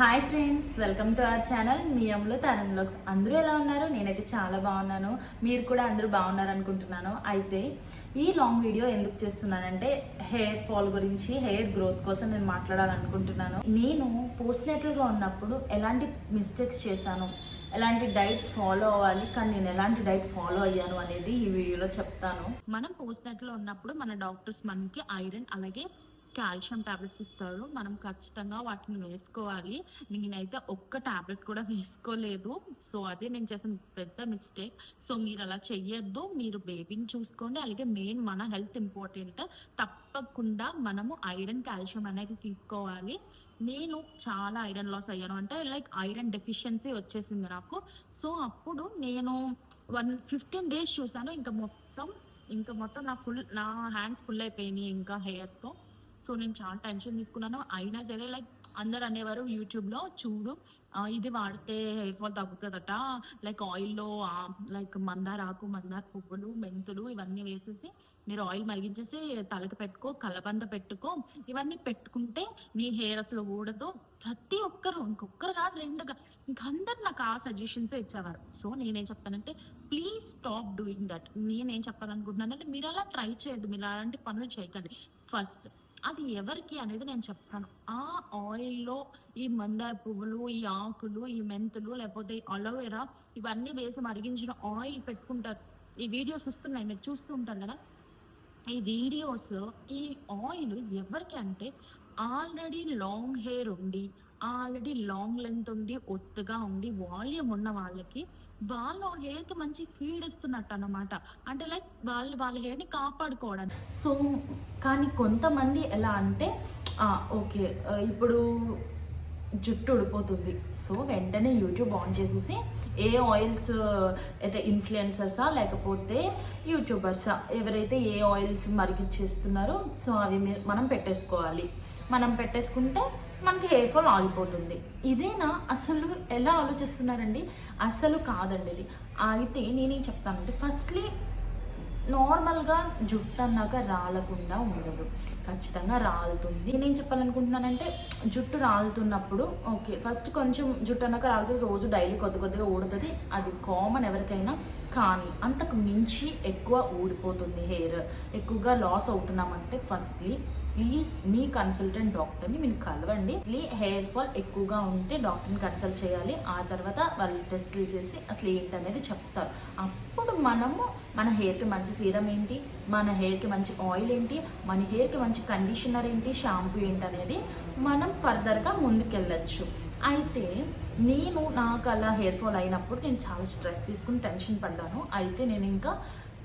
Hi friends, welcome to our channel me Ammulu Tarun vlogs. అందరూ ఎలా ఉన్నారు? నేనైతే చాలా బాగున్నాను. మీరు కూడా అందరూ బాగున్నారు అనుకుంటున్నాను. అయితే ఈ లాంగ్ వీడియో ఎందుకు చేస్తున్నానంటే హెయిర్ ఫాల్ గురించి, హెయిర్ గ్రోత్ కోసం నేను మాట్లాడాలనుకుంటున్నాను. నేను పోస్ట్నేటల్గా ఉన్నప్పుడు ఎలాంటి మిస్టేక్స్ చేశాను, ఎలాంటి డైట్ ఫాలో అవ్వాలి, కానీ నేను ఎలాంటి డైట్ ఫాలో అయ్యాను అనేది ఈ వీడియోలో చెప్తాను. మనం పోస్ట్నేటల్లో ఉన్నప్పుడు మన డాక్టర్స్ మనకి ఐరన్ అలాగే కాల్షియం టాబ్లెట్స్ ఇస్తారు. మనం ఖచ్చితంగా వాటిని వేసుకోవాలి. నేనైతే ఒక్క టాబ్లెట్ కూడా వేసుకోలేదు. సో అదే నేను చేసిన పెద్ద మిస్టేక్. సో మీరు అలా చెయ్యొద్దు. మీరు బేబీని చూసుకోండి. అలాగే మెయిన్ మన హెల్త్ ఇంపార్టెంట్. తప్పకుండా మనము ఐరన్ కాల్షియం అనేది తీసుకోవాలి. నేను చాలా ఐరన్ లాస్ అయ్యాను, అంటే లైక్ ఐరన్ డెఫిషియన్సీ వచ్చేసింది నాకు. సో అప్పుడు నేను 15 days చూసాను. ఇంకా మొత్తం నా హ్యాండ్స్ ఫుల్ అయిపోయినాయి ఇంకా హెయిర్తో. సో నేను చాలా టెన్షన్ తీసుకున్నాను. అయినా సరే లైక్ అందరు అనేవారు యూట్యూబ్లో, చూడు ఇది వాడితే హెయిర్ ఫాల్ తగ్గుతుందట, లైక్ ఆయిల్లో లైక్ మందార ఆకు, మందార పువ్వులు, మెంతులు ఇవన్నీ వేసేసి మీరు ఆయిల్ మరిగించేసి తలకి పెట్టుకో, కలబంద పెట్టుకో, ఇవన్నీ పెట్టుకుంటే నీ హెయిర్ అసలు ఊడదు. ప్రతి ఒక్కరు, ఇంకొక్కరు కాదు, ఇంకందరు నాకు ఆ సజెషన్స్ ఇచ్చేవారు. సో నేనేం చెప్తానంటే ప్లీజ్ స్టాప్ డూయింగ్ దట్. నేనేం చెప్పాలనుకుంటున్నానంటే మీరు అలా ట్రై చేయొద్దు, మీరు అలాంటి పనులు చేయకండి. ఫస్ట్ అది ఎవరికి అనేది నేను చెప్తాను. ఆ ఆయిల్లో ఈ మందార పువ్వులు, ఈ ఆకులు, ఈ మెంతులు, లేకపోతే అలోవెరా ఇవన్నీ వేసి మరిగించిన ఆయిల్ పెట్టుకుంటారు. ఈ వీడియోస్ వస్తున్నాయి, మీరు చూస్తూ ఉంటారు కదా. ఈ వీడియోస్, ఈ ఆయిల్ ఎవరికి అంటే ఆల్రెడీ లాంగ్ హెయిర్ ఉండి, ఆల్రెడీ లాంగ్ లెంత్ ఉండి, ఒత్తుగా ఉండి, వాల్యూమ్ ఉన్న వాళ్ళకి, వాళ్ళ హెయిర్కి మంచి ఫీడ్ ఇస్తున్నట్టు అన్నమాట. అంటే లైక్ వాళ్ళ హెయిర్ని కాపాడుకోవడానికి. సో కానీ కొంతమంది ఎలా అంటే ఓకే ఇప్పుడు జుట్టు ఊడిపోతుంది, సో వెంటనే యూట్యూబ్ ఆన్ చేసేసి ఏ ఆయిల్స్ అయితే ఇన్ఫ్లుయెన్సర్సా లేకపోతే యూట్యూబర్సా ఎవరైతే ఏ ఆయిల్స్ మరిగిచ్చేస్తున్నారో సో అవి మనం పెట్టేసుకోవాలి. మనం పెట్టేసుకుంటే మనకి హెయిర్ ఫాల్ ఆగిపోతుంది. ఇదేనా అసలు? ఎలా ఆలోచిస్తున్నారండి? అసలు కాదండి ఇది. అయితే నేనేం చెప్తానంటే ఫస్ట్లీ నార్మల్గా జుట్టు అన్నాక రాలకుండా ఉండదు, ఖచ్చితంగా రాలుతుంది. నేనేం చెప్పాలనుకుంటున్నానంటే జుట్టు రాలుతున్నప్పుడు ఓకే, ఫస్ట్ కొంచెం జుట్టు అన్నాక రాలుతుంది, రోజు డైలీ కొద్దిగా ఊడుతుంది, అది కామన్ ఎవరికైనా. కానీ అంతకు మించి ఎక్కువ ఊడిపోతుంది హెయిర్, ఎక్కువగా లాస్ అవుతున్నామంటే ఫస్ట్లీ ప్లీజ్ మీ కన్సల్టెంట్ డాక్టర్ని మీరు కలవండి. హెయిర్ ఫాల్ ఎక్కువగా ఉంటే డాక్టర్ని కన్సల్ట్ చేయాలి. ఆ తర్వాత వాళ్ళు టెస్టులు చేసి అసలు ఏంటి అనేది చెప్తారు. అప్పుడు మనము మన హెయిర్కి మంచి సీరం ఏంటి, మన హెయిర్కి మంచి ఆయిల్ ఏంటి, మన హెయిర్కి మంచి కండిషనర్ ఏంటి, షాంపూ ఏంటి అనేది మనం ఫర్దర్గా ముందుకెళ్ళచ్చు. అయితే నాకు అలా హెయిర్ ఫాల్ అయినప్పుడు నేను చాలా స్ట్రెస్ తీసుకుని టెన్షన్ పడ్డాను. అయితే నేను ఇంకా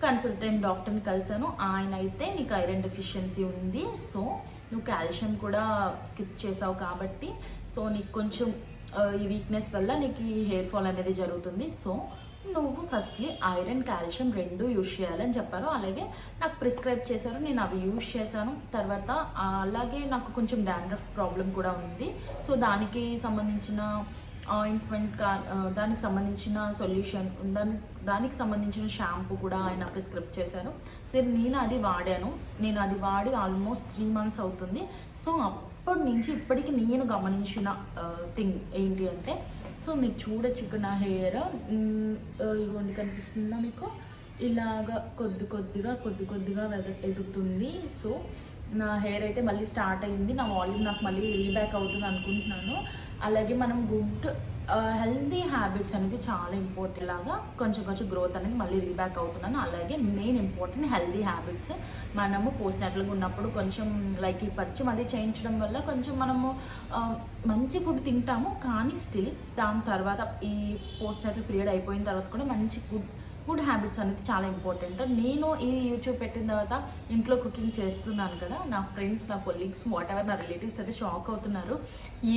కన్సల్టెంట్ డాక్టర్ని కలిసాను. ఆయన అయితే నీకు ఐరన్ డెఫిషియన్సీ ఉంది, సో నువ్వు కాల్షియం కూడా స్కిప్ చేసావు కాబట్టి సో నీకు కొంచెం ఈ వీక్నెస్ వల్ల నీకు ఈ హెయిర్ ఫాల్ అనేది జరుగుతుంది. సో నువ్వు ఫస్ట్లీ ఐరన్ కాల్షియం రెండు యూజ్ చేయాలని చెప్పారు. అలాగే నాకు ప్రిస్క్రైబ్ చేశారు, నేను అవి యూజ్ చేశాను. తర్వాత అలాగే నాకు కొంచెం డాండ్రఫ్ ప్రాబ్లం కూడా ఉంది. సో దానికి సంబంధించిన ఆయింట్మెంట్, దానికి సంబంధించిన సొల్యూషన్, దానికి సంబంధించిన షాంపూ కూడా ఆయన ప్రిస్క్రైబ్ చేశారు. సో నేను అది వాడి ఆల్మోస్ట్ 3 months అవుతుంది. సో అప్పటి నుంచి ఇప్పటికి నేను గమనించిన థింగ్ ఏంటి అంటే, సో మీరు చూడొచ్చు నా హెయిర్ ఇవ్వండి, కనిపిస్తుందా మీకు? ఇలాగా కొద్దిగా ఎదుగుతుంది. సో నా హెయిర్ అయితే మళ్ళీ స్టార్ట్ అయింది. నా వాల్యూమ్ నాకు మళ్ళీ రీబ్యాక్ అవుతుంది అనుకుంటున్నాను. అలాగే మనం గుడ్ హెల్దీ హ్యాబిట్స్ అనేది చాలా ఇంపార్టెంట్. లాగా కొంచెం గ్రోత్ అనేది మళ్ళీ రీబ్యాక్ అవుతున్నాను. అలాగే మెయిన్ ఇంపార్టెంట్ హెల్దీ హ్యాబిట్స్. మనము పోస్ట్నేటల్గా ఉన్నప్పుడు కొంచెం లైక్ ఈ పచ్చిమ అది చేయించడం వల్ల కొంచెం మనము మంచి ఫుడ్ తింటాము, కానీ స్టిల్ దాని తర్వాత ఈ పోస్ట్నేటల్ పీరియడ్ అయిపోయిన తర్వాత కూడా మంచి ఫుడ్ హ్యాబిట్స్ అనేది చాలా ఇంపార్టెంట్. నేను ఈ యూట్యూబ్ పెట్టిన తర్వాత ఇంట్లో కుకింగ్ చేస్తున్నాను కదా, నా ఫ్రెండ్స్, నా కొలీగ్స్, వాట్ ఎవర్, నా రిలేటివ్స్ అయితే షాక్ అవుతున్నారు.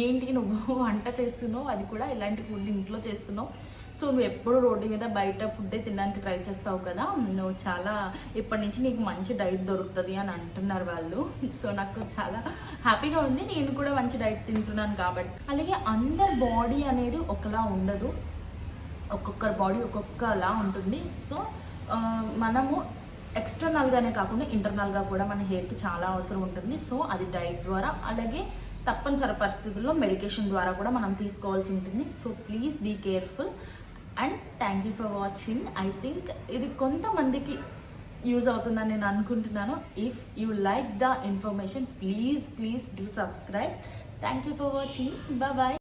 ఏంటి నువ్వు వంట చేస్తున్నావు, అది కూడా ఇలాంటి ఫుడ్ ఇంట్లో చేస్తున్నావు, సో నువ్వు ఎప్పుడు రోడ్డు మీద బయట ఫుడ్డే తినడానికి ట్రై చేస్తావు కదా, నువ్వు చాలా ఇప్పటి నుంచి నీకు మంచి డైట్ దొరుకుతుంది అని అంటున్నారు వాళ్ళు. సో నాకు చాలా హ్యాపీగా ఉంది, నేను కూడా మంచి డైట్ తింటున్నాను కాబట్టి. అలాగే అందరి బాడీ అనేది ఒకలా ఉండదు, ఒక్కొక్కరి బాడీ ఒక్కొక్కలా ఉంటుంది. సో మనము ఎక్స్టర్నల్గానే కాకుండా ఇంటర్నల్గా కూడా మన హెయిర్కి చాలా అవసరం ఉంటుంది. సో అది డైట్ ద్వారా, అలాగే తప్పనిసరి పరిస్థితుల్లో మెడికేషన్ ద్వారా కూడా మనం తీసుకోవాల్సి ఉంటుంది. So please be careful and thank you for watching. I think ఇది కొంతమందికి యూజ్ అవుతుందని నేను అనుకుంటున్నాను. If you like the information please do subscribe. Thank you for watching. Bye.